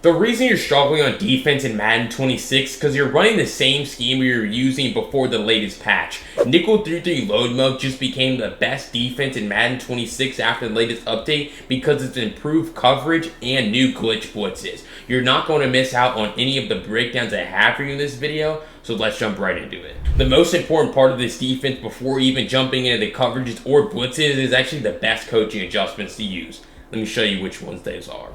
The reason you're struggling on defense in Madden 26 because you're running the same scheme you were using before the latest patch. Nickel 3-3 load mode just became the best defense in Madden 26 after the latest update because it's improved coverage and new glitch blitzes. You're not going to miss out on any of the breakdowns I have for you in this video, so let's jump right into it. The most important part of this defense before even jumping into the coverages or blitzes is actually the best coaching adjustments to use. Let me show you which ones those are.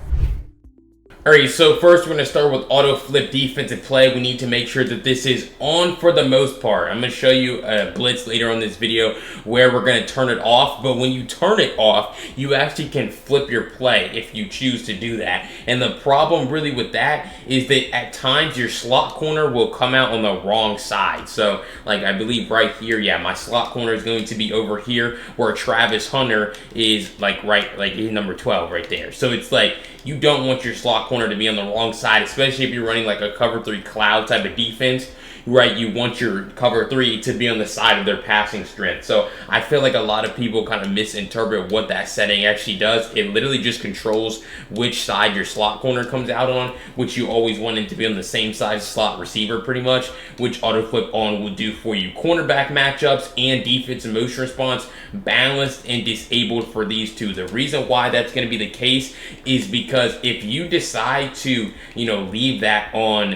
Alright, so first we're going to start with auto flip defensive play. We need to make sure that this is on for the most part. I'm going to show you a blitz later on in this video where we're going to turn it off. But when you turn it off, you actually can flip your play if you choose to do that. And the problem really with that is that at times your slot corner will come out on the wrong side. So like I believe right here, yeah, my slot corner is going to be over here where Travis Hunter is he's number 12 right there. So it's like you don't want your slot corner to be on the wrong side, especially if you're running like a cover 3 cloud type of defense, right? You want your cover 3 to be on the side of their passing strength. So I feel like a lot of people kind of misinterpret what that setting actually does. It literally just controls which side your slot corner comes out on, which you always want it to be on the same side as slot receiver pretty much, which auto flip on will do for you. Cornerback matchups and defense and motion response balanced and disabled for these two. The reason why that's going to be the case is because if you decide to, leave that on,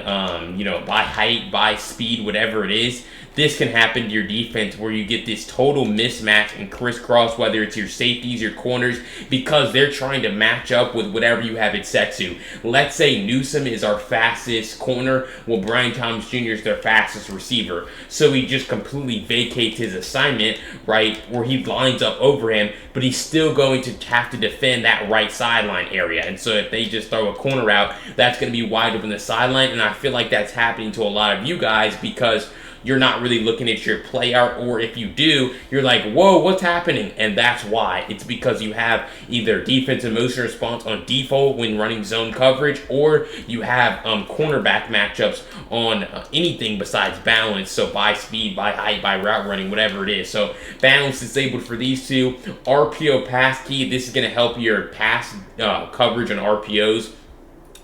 by height, by speed, whatever it is, this can happen to your defense where you get this total mismatch and crisscross, whether it's your safeties, your corners, because they're trying to match up with whatever you have it set to. Let's say Newsome is our fastest corner, well, Brian Thomas Jr. is their fastest receiver. So he just completely vacates his assignment, right, where he lines up over him, but he's still going to have to defend that right sideline area. And so if they just throw a corner out, that's going to be wide open the sideline. And I feel like that's happening to a lot of you guys because you're not really looking at your play out, or if you do, you're like, whoa, what's happening? And that's why. It's because you have either defensive motion response on default when running zone coverage, or you have cornerback matchups on anything besides balance, so by speed, by height, by route running, whatever it is. So balance disabled for these two. RPO pass key, this is going to help your pass coverage on RPOs.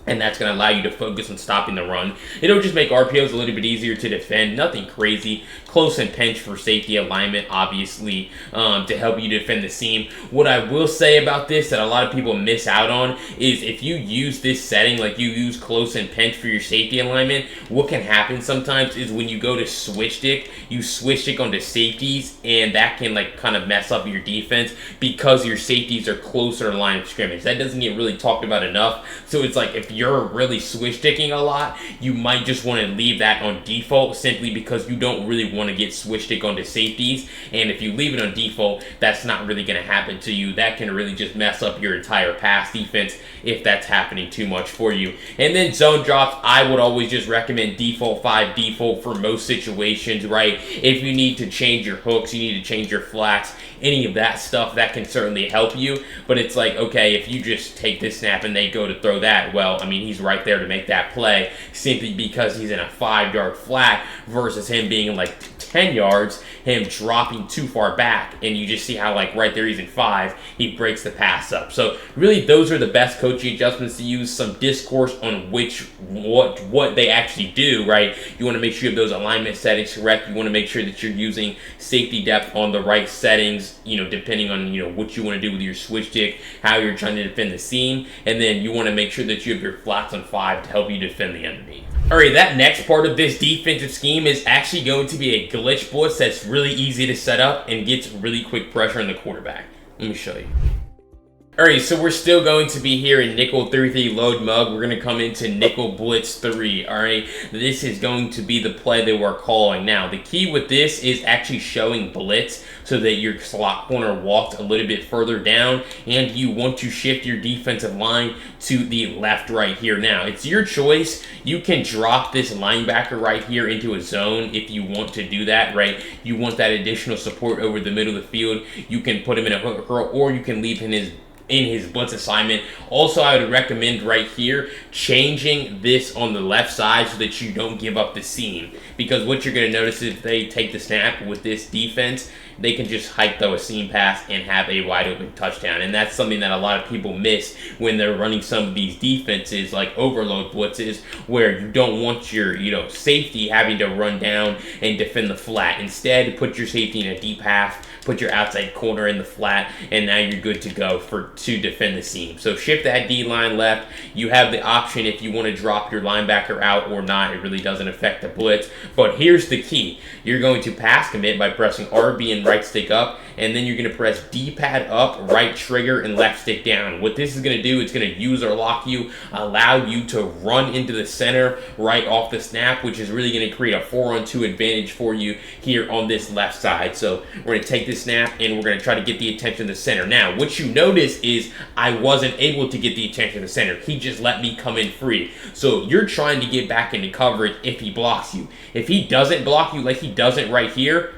And that's going to allow you to focus on stopping the run. It'll just make RPOs a little bit easier to defend. Nothing crazy. Close and pinch for safety alignment, obviously, to help you defend the seam. What I will say about this that a lot of people miss out on is if you use this setting, like you use close and pinch for your safety alignment, what can happen sometimes is when you go to switch stick, you switch stick onto safeties, and that can kind of mess up your defense because your safeties are closer to the line of scrimmage. That doesn't get really talked about enough. So it's like if you're really switch sticking a lot, you might just want to leave that on default simply because you don't really want to get switch stick onto safeties. And if you leave it on default, that's not really going to happen to you. That can really just mess up your entire pass defense if that's happening too much for you. And then zone drops, I would always just recommend default 5 default for most situations, right? If you need to change your hooks, you need to change your flats, any of that stuff, that can certainly help you. But it's like, okay, if you just take this snap and they go to throw that, well, I mean, he's right there to make that play simply because he's in a 5-yard flat versus him being like 10 yards, him dropping too far back, and you just see how right there he's in 5, he breaks the pass up. So really those are the best coaching adjustments to use. Some discourse on what they actually do, right? You want to make sure you have those alignment settings correct. You want to make sure that you're using safety depth on the right settings, depending on what you want to do with your switch stick, how you're trying to defend the seam, and then you want to make sure that you have your flats on 5 to help you defend the enemy. Alright, that next part of this defensive scheme is actually going to be a glitch blitz that's really easy to set up and gets really quick pressure on the quarterback. Let me show you. Alright, so we're still going to be here in nickel 3-3 load mug. We're going to come into nickel blitz 3. Alright, this is going to be the play that we're calling. Now, the key with this is actually showing blitz so that your slot corner walks a little bit further down, and you want to shift your defensive line to the left right here. Now, it's your choice. You can drop this linebacker right here into a zone if you want to do that, right? You want that additional support over the middle of the field. You can put him in a hook curl, or you can leave him in his blitz assignment. Also, I would recommend right here changing this on the left side so that you don't give up the seam, because what you're going to notice is if they take the snap with this defense, they can just hike throw a seam pass and have a wide open touchdown. And that's something that a lot of people miss when they're running some of these defenses like overload blitzes, where you don't want your safety having to run down and defend the flat. Instead, put your safety in a deep half, put your outside corner in the flat, and now you're good to go to defend the seam. So shift that D-line left. You have the option if you want to drop your linebacker out or not. It really doesn't affect the blitz. But here's the key. You're going to pass commit by pressing RB and right stick up, and then you're going to press D-pad up, right trigger, and left stick down. What this is going to do, it's going to use or lock you, allow you to run into the center right off the snap, which is really going to create a 4-on-2 advantage for you here on this left side. So we're going to take this snap and we're going to try to get the attention of the center. Now, what you notice is I wasn't able to get the attention of the center. He just let me come in free. So you're trying to get back into coverage if he blocks you. If he doesn't block you like he doesn't right here,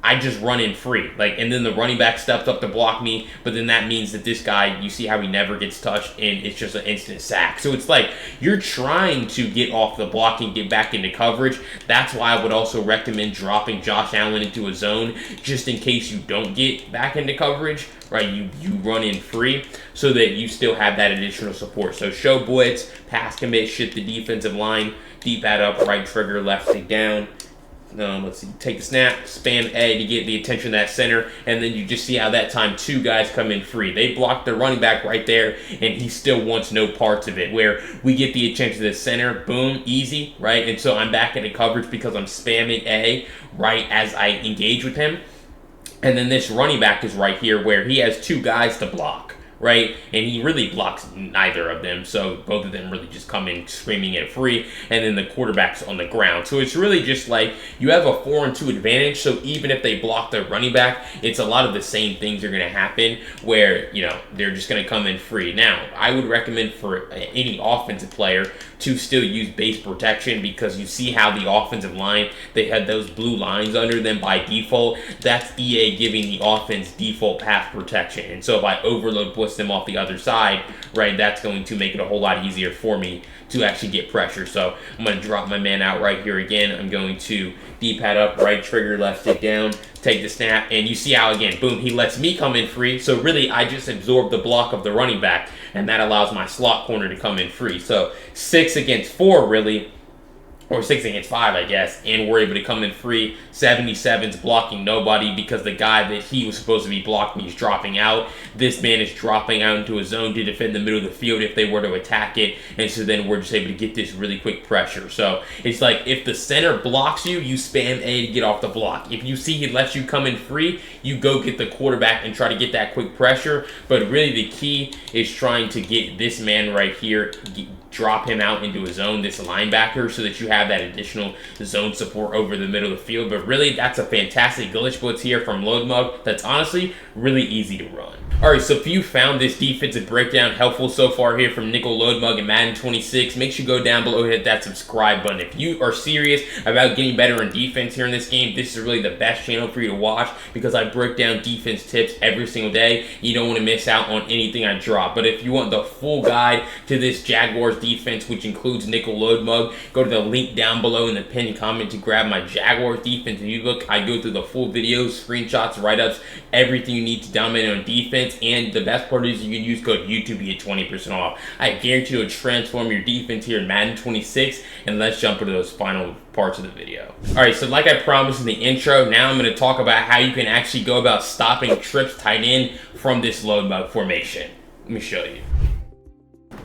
I just run in free. And then the running back steps up to block me, but then that means that this guy, you see how he never gets touched, and it's just an instant sack. So it's like you're trying to get off the block and get back into coverage. That's why I would also recommend dropping Josh Allen into a zone, just in case you don't get back into coverage, right? You run in free so that you still have that additional support. So show blitz, pass commit, shift the defensive line, deep pad up, right trigger, left stick down. Let's see, take the snap, spam A to get the attention of that center, and then you just see how that time two guys come in free. They blocked the running back right there, and he still wants no parts of it, where we get the attention of the center, boom, easy, right? And so I'm back into coverage because I'm spamming A right as I engage with him. And then this running back is right here where he has two guys to block, right? And he really blocks neither of them, so both of them really just come in screaming at free, and then the quarterback's on the ground. So it's really just like you have a 4-on-2 advantage, so even if they block the running back, it's a lot of the same things are going to happen where, they're just going to come in free. Now, I would recommend for any offensive player to still use base protection, because you see how the offensive line, they had those blue lines under them by default. That's EA giving the offense default path protection. And so if I overload blitz them off the other side, right, that's going to make it a whole lot easier for me to actually get pressure. So I'm going to drop my man out right here again. I'm going to D-pad up, right trigger, left stick down, take the snap, and you see how, again, boom, he lets me come in free. So really, I just absorb the block of the running back, and that allows my slot corner to come in free. So 6 against 4, really, or 6 against 5, I guess, and we're able to come in free. 77's blocking nobody because the guy that he was supposed to be blocking is dropping out. This man is dropping out into a zone to defend the middle of the field if they were to attack it, and so then we're just able to get this really quick pressure. So it's like if the center blocks you, you spam A to get off the block. If you see he lets you come in free, you go get the quarterback and try to get that quick pressure. But really the key is trying to get this man right here, drop him out into a zone, this linebacker, so that you have that additional zone support over the middle of the field. But really, that's a fantastic glitch blitz here from Loadmug that's honestly really easy to run. Alright, so if you found this defensive breakdown helpful so far here from Nickel Loadmug and Madden 26, make sure you go down below and hit that subscribe button. If you are serious about getting better in defense here in this game, this is really the best channel for you to watch, because I break down defense tips every single day. You don't want to miss out on anything I drop. But if you want the full guide to this Jaguars defense, which includes Nickel Loadmug, go to the link down below in the pinned comment to grab my Jaguars defense ebook. I go through the full videos, screenshots, write-ups, everything you need to dominate on defense. And the best part is you can use code YouTube to get 20% off. I guarantee you'll transform your defense here in Madden 26. And let's jump into those final parts of the video. Alright, so like I promised in the intro, now I'm going to talk about how you can actually go about stopping trips tight end from this Loadmug formation. Let me show you.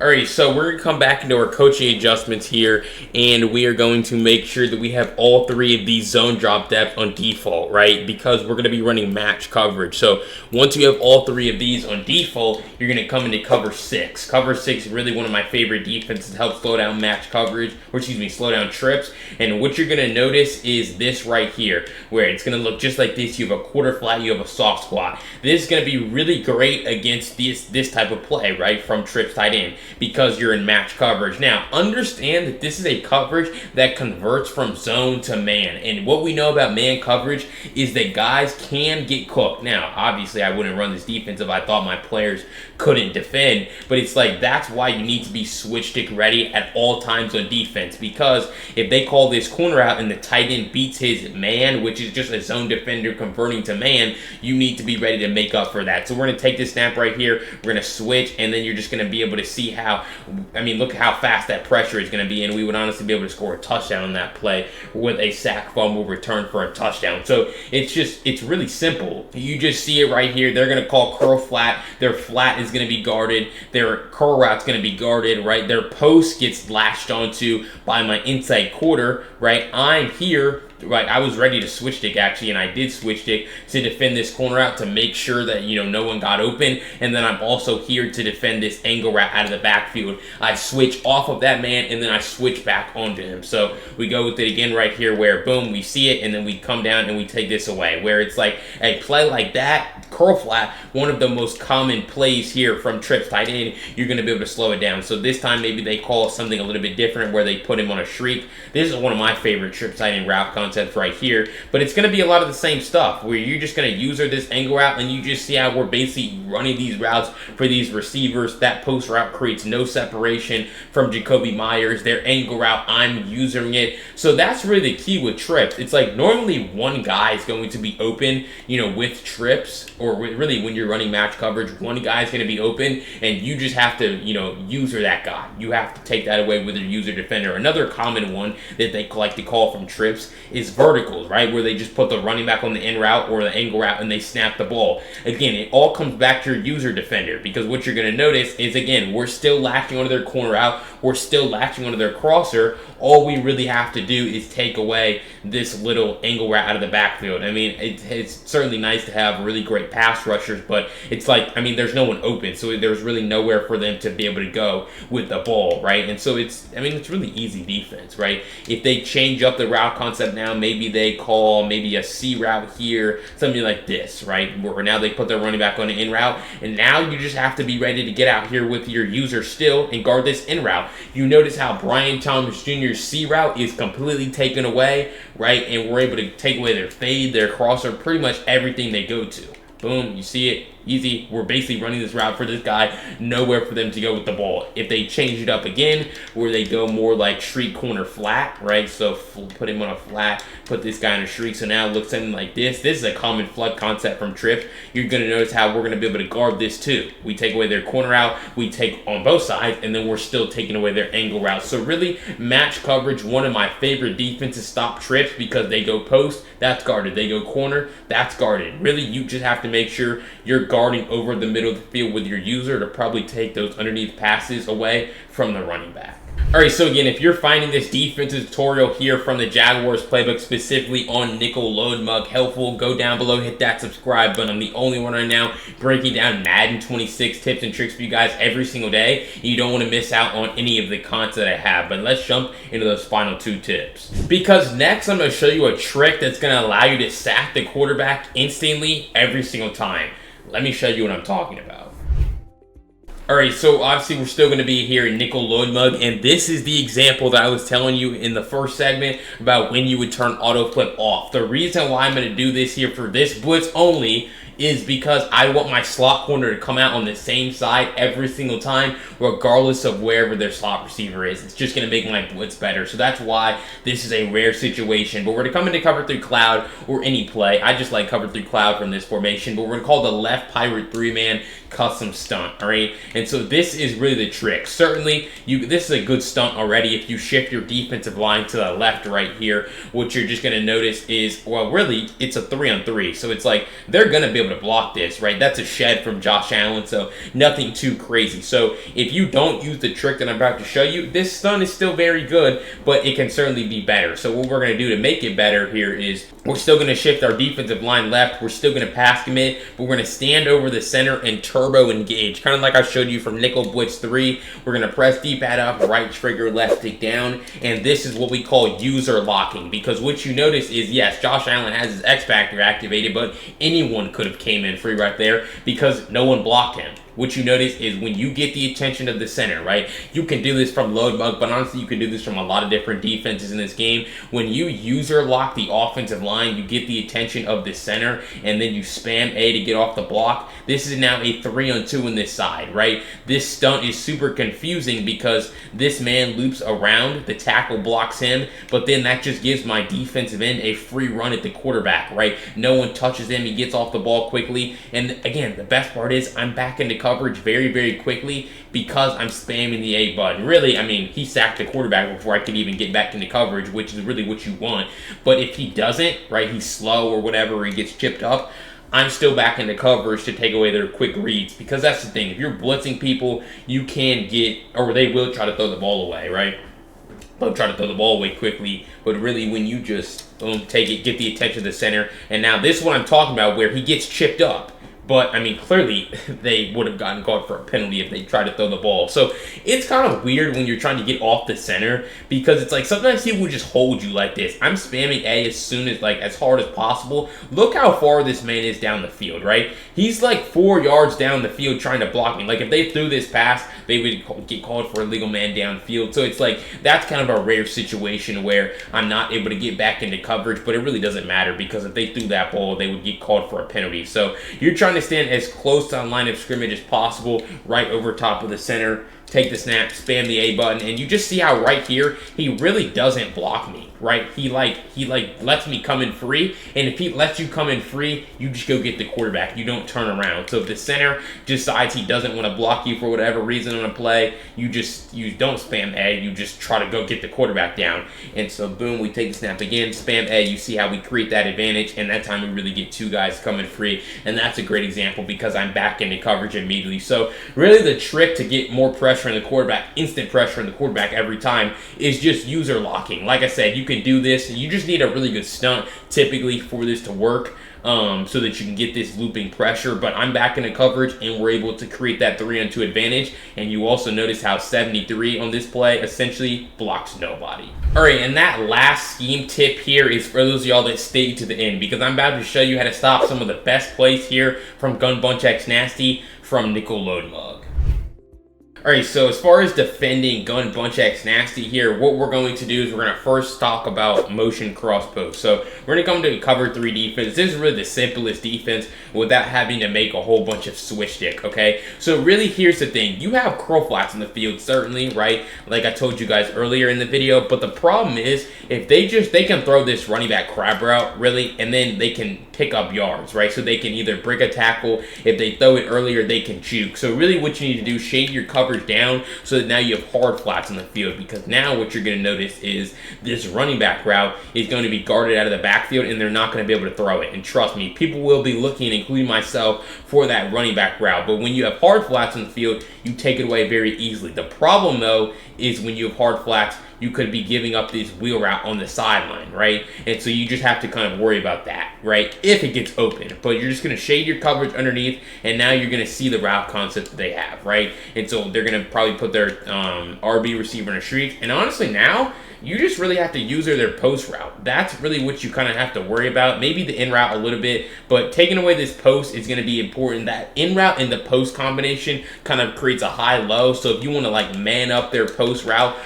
Alright, so we're going to come back into our coaching adjustments here, and we are going to make sure that we have all 3 of these zone drop depth on default, right? Because we're going to be running match coverage. So once you have all 3 of these on default, you're going to come into cover 6. Cover 6 is really one of my favorite defenses to help slow down match coverage, or excuse me, slow down trips. And what you're going to notice is this right here, where it's going to look just like this. You have a quarter flat, you have a soft squat. This is going to be really great against this type of play, right, from trips tight end. because you're in match coverage. Now, understand that this is a coverage that converts from zone to man. And what we know about man coverage is that guys can get cooked. Now, obviously, I wouldn't run this defense if I thought my players couldn't defend, but it's like that's why you need to be switch stick ready at all times on defense, because if they call this corner out and the tight end beats his man, which is just a zone defender converting to man, you need to be ready to make up for that. So we're going to take this snap right here, we're going to switch, and then you're just going to be able to see how, I mean, look how fast that pressure is going to be, and we would honestly be able to score a touchdown on that play with a sack fumble return for a touchdown. So it's really simple. You just see it right here. They're going to call curl flat. Their flat is going to be guarded. Their curl route's going to be guarded, right? Their post gets latched onto by my inside quarter, right? I'm here, right? I was ready to switch stick actually, and I did switch stick to defend this corner out to make sure that, you know, no one got open. And then I'm also here to defend this angle route out of the backfield. I switch off of that man, and then I switch back onto him. So we go with it again right here where, boom, we see it, and then we come down and we take this away. Where it's like a play like that, curl flat, one of the most common plays here from trips tight end, you're going to be able to slow it down. So this time maybe they call something a little bit different where they put him on a shriek. This is one of my favorite trip tight end route concepts right here, but it's going to be a lot of the same stuff where you're just going to use this angle route, and you just see how we're basically running these routes for these receivers. That post route creates no separation from Jacoby Myers. Their angle route, I'm using it. So that's really the key with trips. It's like normally one guy is going to be open, you know, with trips, or really when you're running match coverage, one guy is going to be open, and you just have to, you know, user that guy. You have to take that away with your user defender. Another common one that they like to call from trips is verticals, right? Where they just put the running back on the in route or the angle route and they snap the ball. Again, it all comes back to your user defender, because what you're going to notice is, again, we're still latching onto their corner out. We're still latching onto their crosser. All we really have to do is take away this little angle route out of the backfield. I mean, it's certainly nice to have really great pass rushers, but it's like, I mean, there's no one open, so there's really nowhere for them to be able to go with the ball, right? And so it's really easy defense, right? If they change up the route concept now, maybe they call maybe a C route here, something like this, right? Where now they put their running back on the in route, and now you just have to be ready to get out here with your user still and guard this in route. You notice how Brian Thomas Jr.'s C route is completely taken away, right? And we're able to take away their fade, their crosser, pretty much everything they go to. Boom, you see it, easy. We're basically running this route for this guy, nowhere for them to go with the ball. If they change it up again, where they go more like street corner flat, right? So put him on a flat, put this guy in a shriek. So now it looks something like this. This is a common flood concept from trips. You're going to notice how we're going to be able to guard this too. We take away their corner out, we take on both sides, and then we're still taking away their angle route. So really, match coverage, one of my favorite defenses stop trips, because they go post, that's guarded. They go corner, that's guarded. Really, you just have to make sure you're guarding over the middle of the field with your user to probably take those underneath passes away from the running back. Alright, so again, if you're finding this defensive tutorial here from the Jaguars playbook, specifically on nickel load mug, helpful, go down below, hit that subscribe button. I'm the only one right now breaking down Madden 26 tips and tricks for you guys every single day. You don't want to miss out on any of the content I have. But let's jump into those final 2 tips. Because next I'm going to show you a trick that's going to allow you to sack the quarterback instantly every single time. Let me show you what I'm talking about. Alright, so obviously we're still going to be here in nickel load mug, and this is the example that I was telling you in the first segment about when you would turn auto flip off. The reason why I'm going to do this here for this blitz only is because I want my slot corner to come out on the same side every single time, regardless of wherever their slot receiver is. It's just going to make my blitz better. So that's why this is a rare situation. But we're going to come into cover 3 cloud or any play. I just like cover 3 cloud from this formation. But we're going to call the left pirate 3-man custom stunt. All right. And so this is really the trick. Certainly, this is a good stunt already. If you shift your defensive line to the left right here, what you're just going to notice is, well, really, it's a 3-on-3. So it's like they're going to be able to block this, right? That's a shed from Josh Allen, so nothing too crazy. So if you don't use the trick that I'm about to show you, this stunt is still very good, but it can certainly be better. So what we're going to do to make it better here is we're still going to shift our defensive line left. We're still going to pass commit, but we're going to stand over the center and turbo engage, kind of like I showed you from nickel blitz 3. We're going to press D-pad up, right trigger, left stick down, and this is what we call user locking, because what you notice is, yes, Josh Allen has his X Factor activated, but anyone could have came in free right there because no one blocked him. what you notice is when you get the attention of the center, right? You can do this from load mug, but honestly, you can do this from a lot of different defenses in this game. When you user lock the offensive line, you get the attention of the center, and then you spam A to get off the block. This is now a 3-on-2 in this side, right? This stunt is super confusing because this man loops around, the tackle blocks him, but then that just gives my defensive end a free run at the quarterback, right? No one touches him, he gets off the ball quickly, and again, the best part is I'm back into coverage very, very quickly because I'm spamming the A button. Really, I mean, he sacked the quarterback before I could even get back into coverage, which is really what you want. But if he doesn't, right, he's slow or whatever, or he gets chipped up, I'm still back into coverage to take away their quick reads, because that's the thing. If you're blitzing people, you can get, or they will try to throw the ball away, right? They'll try to throw the ball away quickly, but really when you just take it, get the attention of the center, and now this is what I'm talking about where he gets chipped up. But, I mean, clearly, they would have gotten called for a penalty if they tried to throw the ball. So, it's kind of weird when you're trying to get off the center, because it's like, sometimes people would just hold you like this. I'm spamming A as soon as, like, as hard as possible. Look how far this man is down the field, right? He's, like, 4 yards down the field trying to block me. Like, if they threw this pass, they would get called for a illegal man downfield. So, it's like, that's kind of a rare situation where I'm not able to get back into coverage, but it really doesn't matter, because if they threw that ball, they would get called for a penalty. So, you're trying to stand as close to the line of scrimmage as possible, right over top of the center, take the snap, spam the A button, and you just see how right here, he really doesn't block me, right? He lets me come in free, and if he lets you come in free, you just go get the quarterback. You don't turn around. So if the center decides he doesn't want to block you for whatever reason on a play, you don't spam A, you just try to go get the quarterback down. And so boom, we take the snap again, spam A, you see how we create that advantage, and that time we really get 2 guys coming free, and that's a great example because I'm back into coverage immediately. So really the trick to get more pressure in the quarterback, instant pressure in the quarterback every time, is just user locking. Like I said, you can do this. You just need a really good stunt typically for this to work, so that you can get this looping pressure. But I'm back into coverage, and we're able to create that 3-on-2 advantage. And you also notice how 73 on this play essentially blocks nobody. All right, and that last scheme tip here is for those of y'all that stay to the end, because I'm about to show you how to stop some of the best plays here from Gun Bunch X Nasty from Nickel Load Mug. Alright, so as far as defending Gun Bunch X Nasty here, what we're going to do is we're going to first talk about motion cross post. So we're going to come to cover 3 defense. This is really the simplest defense without having to make a whole bunch of switch stick, okay? So really, here's the thing. You have curl flats in the field, certainly, right? Like I told you guys earlier in the video, but the problem is if they can throw this running back crab route, really, and then they can pick up yards, right? So they can either break a tackle. If they throw it earlier, they can juke. So really what you need to do, shade your coverage down so that now you have hard flats in the field, because now what you're going to notice is this running back route is going to be guarded out of the backfield, and they're not going to be able to throw it. And trust me, people will be looking, including myself, for that running back route. But when you have hard flats in the field, you take it away very easily. The problem, though, is when you have hard flats, you could be giving up this wheel route on the sideline, right? And so you just have to kind of worry about that, right? If it gets open. But you're just going to shade your coverage underneath, and now you're going to see the route concept that they have, right? And so they're going to probably put their RB receiver in a streak. And honestly, now you just really have to use their post route. That's really what you kind of have to worry about. Maybe the in route a little bit, but taking away this post is going to be important. That in route and the post combination kind of creates a high-low. So if you want to like man up their post route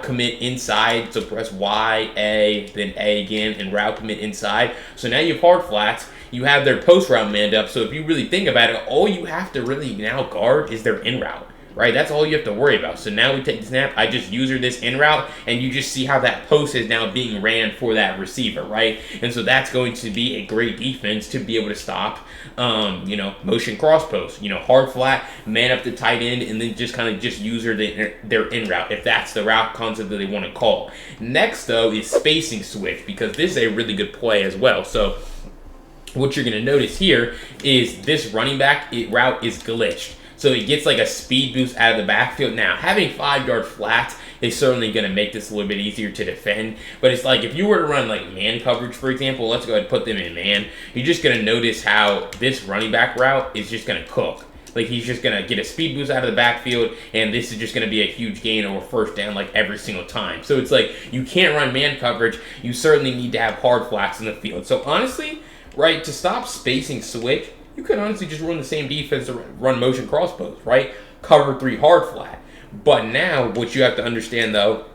commit inside, so press Y, A, then A again, and route commit inside. So now you have hard flats. You have their post route manned up. So if you really think about it, all you have to really now guard is their in route. Right, that's all you have to worry about. So now we take the snap, I just user this in route, and you just see how that post is now being ran for that receiver, right? And so that's going to be a great defense to be able to stop, motion cross post, hard flat, man up the tight end, and then just kind of just user their in route if that's the route concept that they want to call. Next, though, is spacing switch, because this is a really good play as well. So what you're going to notice here is this running back route is glitched. So it gets like a speed boost out of the backfield. Now, having 5-yard flats is certainly going to make this a little bit easier to defend. But it's like if you were to run like man coverage, for example, let's go ahead and put them in man. You're just going to notice how this running back route is just going to cook. Like he's just going to get a speed boost out of the backfield, and this is just going to be a huge gain or first down like every single time. So it's like you can't run man coverage. You certainly need to have hard flats in the field. So honestly, right, to stop spacing switch, you could honestly just run the same defense to run motion crossbows, right? Cover 3 hard flat. But now, what you have to understand, though,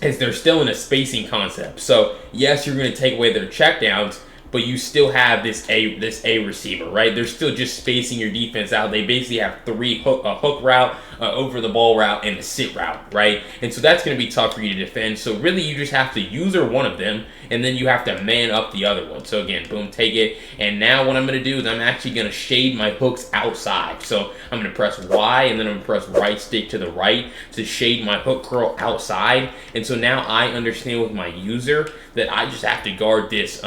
is they're still in a spacing concept. So, yes, you're going to take away their checkdowns, but you still have this A receiver, right? They're still just spacing your defense out. They basically have a hook route, over the ball route, and a sit route, right? And so that's going to be tough for you to defend. So really, you just have to user one of them, and then you have to man up the other one. So again, boom, take it. And now what I'm going to do is I'm actually going to shade my hooks outside. So I'm going to press Y, and then I'm going to press right stick to the right to shade my hook curl outside. And so now I understand with my user that I just have to guard this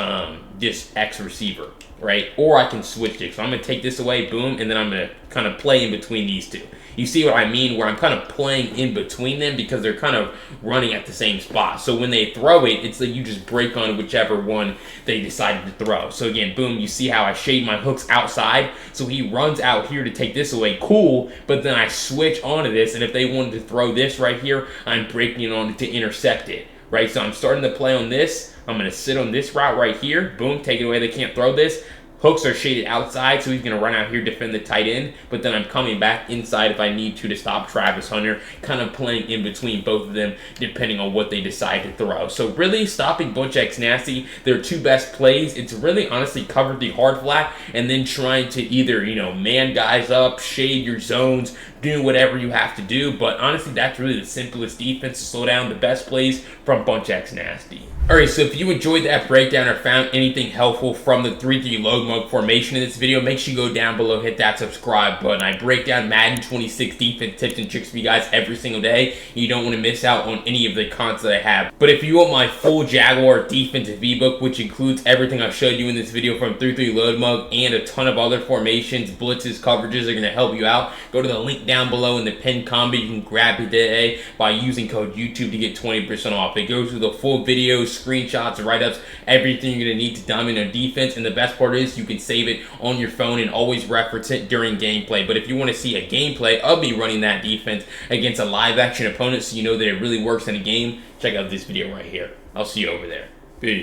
X receiver, right? Or I can switch it. So I'm going to take this away, boom, and then I'm going to kind of play in between these two. You see what I mean? Where I'm kind of playing in between them because they're kind of running at the same spot. So when they throw it, it's like you just break on whichever one they decided to throw. So again, boom, you see how I shade my hooks outside? So he runs out here to take this away, cool, but then I switch onto this, and if they wanted to throw this right here, I'm breaking it on to intercept it. Right, so I'm starting to play on this. I'm going to sit on this route right here. Boom, take it away. They can't throw this. Hooks are shaded outside, so he's going to run out here, defend the tight end. But then I'm coming back inside if I need to stop Travis Hunter. Kind of playing in between both of them, depending on what they decide to throw. So really, stopping Butch X Nasty, their two best plays, it's really honestly covered the hard flat, and then trying to either, man guys up, shade your zones, do whatever you have to do. But honestly, that's really the simplest defense to slow down the best plays from Butch X Nasty. Alright, so if you enjoyed that breakdown or found anything helpful from the 3-3 load mug formation in this video, make sure you go down below, hit that subscribe button. I break down Madden 26 defense tips and tricks for you guys every single day. You don't want to miss out on any of the content that I have. But if you want my full Jaguar defensive ebook, which includes everything I've showed you in this video from 3-3 load mug and a ton of other formations, blitzes, coverages are going to help you out, go to the link down below in the pinned comment. You can grab it today by using code YouTube to get 20% off. It goes through the full videos, screenshots, write-ups, everything you're going to need to dominate on defense. And the best part is you can save it on your phone and always reference it during gameplay. But if you want to see a gameplay of me running that defense against a live action opponent so you know that it really works in a game, check out this video right here. I'll see you over there. Peace.